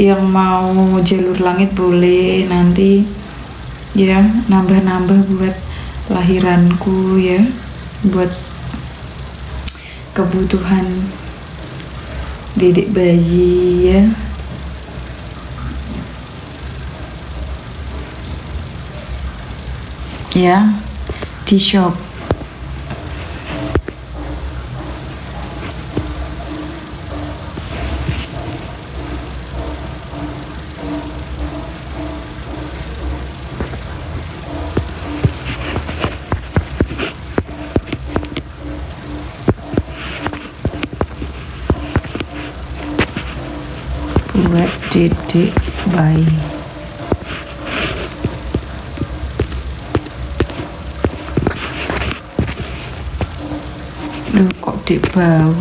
yang mau jalur langit boleh nanti ya, nambah-nambah buat lahiranku ya, buat kebutuhan dedek bayi ya. Ya, di shop. Buat dedek bayi. Duh, kok dek bau.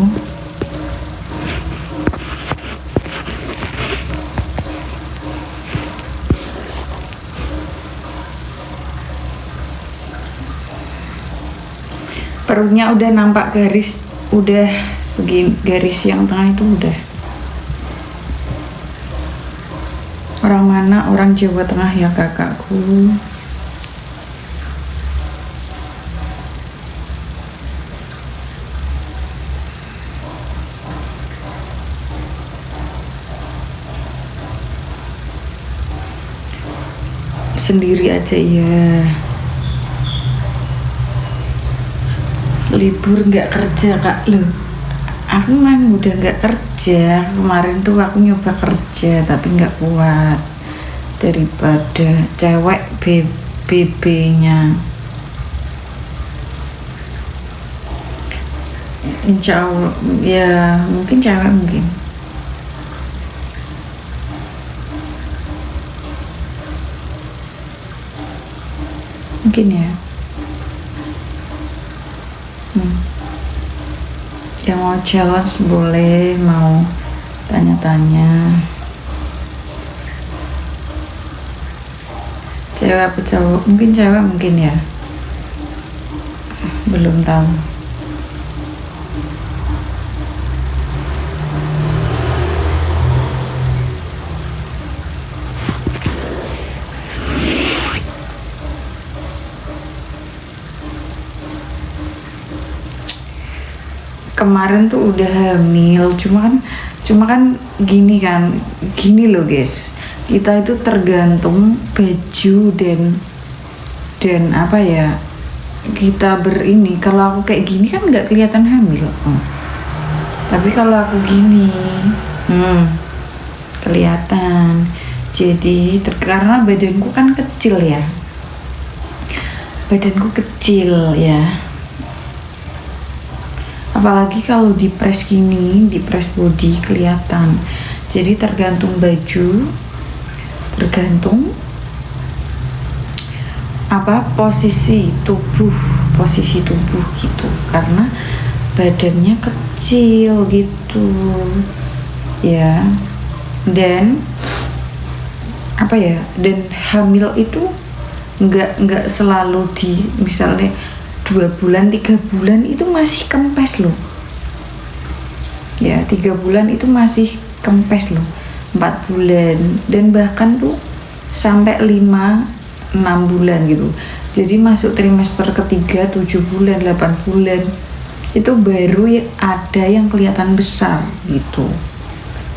Perutnya udah nampak garis, udah segi garis yang tengah itu udah. Orang mana? Orang Jawa Tengah ya kakakku. Sendiri aja ya. Libur nggak kerja kak loh. Aku memang udah nggak kerja. Kemarin tuh aku nyoba kerja tapi nggak kuat. Daripada cewek BB-nya. Insya Allah ya, mungkin cewek mungkin. Mungkin ya. Yang mau challenge boleh, mau tanya-tanya. Cewek apa cowok? Mungkin cewek mungkin ya. Belum tahu. Kemarin tuh udah hamil, cuma kan gini loh guys, kita itu tergantung baju dan apa ya, kita berini. Kalau aku kayak gini kan nggak kelihatan hamil, tapi kalau aku gini kelihatan. Jadi karena badanku kan kecil ya, apalagi kalau di press gini, di press body kelihatan. Jadi tergantung baju, tergantung apa posisi tubuh gitu, karena badannya kecil gitu ya. Dan apa ya, dan hamil itu nggak selalu di misalnya 2 bulan, 3 bulan itu masih kempes loh ya, 3 bulan itu masih kempes loh, 4 bulan, dan bahkan tuh sampai 5-6 bulan gitu. Jadi masuk trimester ketiga 7 bulan, 8 bulan itu baru ada yang kelihatan besar gitu.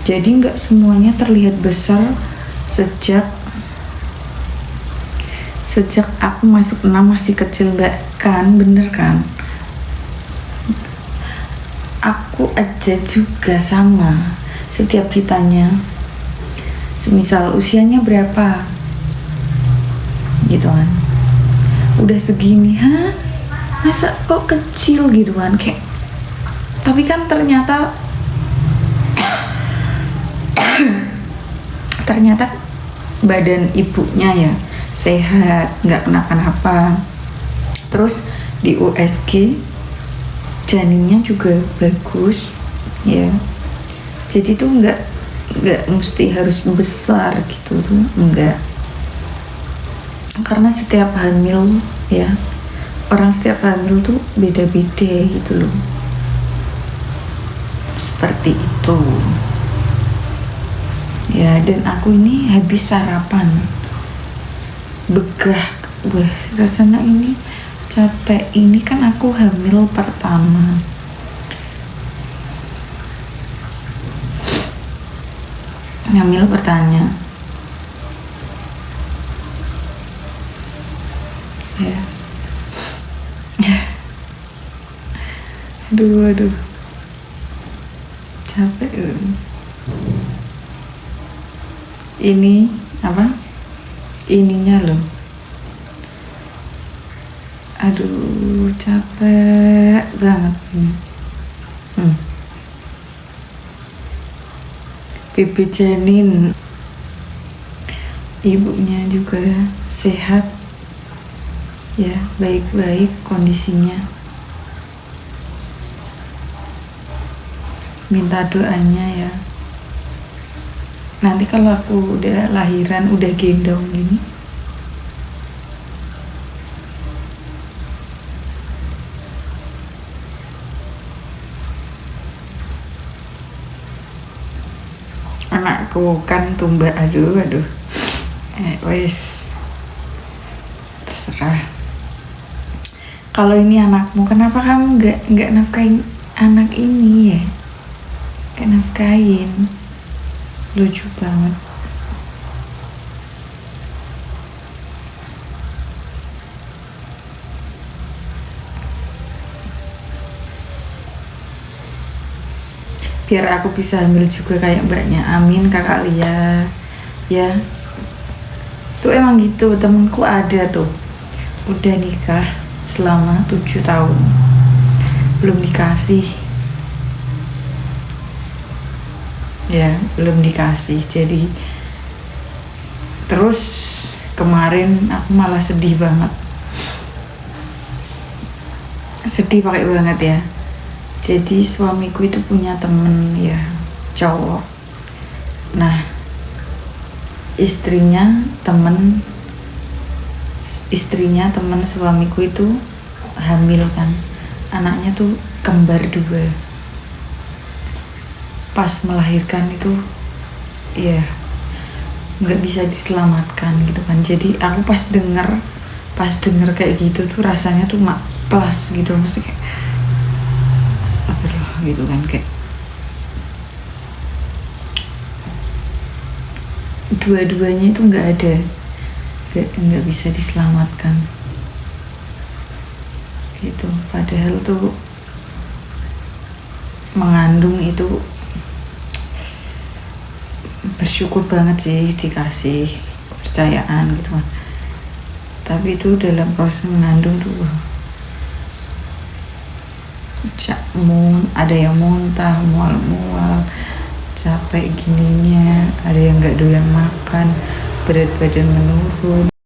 Jadi nggak semuanya terlihat besar sejak aku masuk 6 masih kecil, enggak kan, bener kan? Aku aja juga sama, setiap ditanya semisal usianya berapa gitu kan, udah segini, masa kok kecil gitu kan, kayak, tapi kan ternyata badan ibunya ya sehat, nggak kenapa-napa. Terus di USG janinnya juga bagus ya, jadi tuh nggak mesti harus besar gitu tuh, enggak. Karena setiap hamil ya, setiap hamil tuh beda-beda gitu loh, seperti itu ya. dan aku ini habis sarapan begah. Wah, rasanya ini capek. Ini kan aku hamil pertama. Hamil pertama. Ya. Aduh. Capek. Ini apa? Ininya loh. Aduh, capek banget ini. Bibi janin, ibunya juga sehat ya, baik-baik kondisinya. Minta doanya ya. Nanti kalau aku udah lahiran, udah gendong gini, anakku kan tumbak. Aduh. Wes terserah. Kalau ini anakmu, kenapa kamu nggak nafkain anak ini ya? Nggak nafkain. Lucu banget. Biar aku bisa hamil juga kayak mbaknya. Amin kakak Lia. Ya, tuh emang gitu. Temenku ada tuh, udah nikah selama 7 tahun belum dikasih. Ya, belum dikasih. Jadi terus kemarin aku malah sedih banget. Sedih pakai banget ya. Jadi suamiku itu punya temen ya, cowok. Nah, istrinya temen suamiku itu hamil kan. Anaknya tuh kembar 2. Pas melahirkan itu ya nggak bisa diselamatkan gitu kan. Jadi aku pas denger kayak gitu tuh rasanya tuh plus gitu, mesti kayak astagfirullah gitu kan, kayak dua-duanya itu nggak bisa diselamatkan gitu. Padahal tuh mengandung itu bersyukur banget sih dikasih kepercayaan gitu kan. Tapi itu dalam proses mengandung tuh ada yang muntah, mual-mual, capek gininya, ada yang nggak doyan makan, berat badan menurun.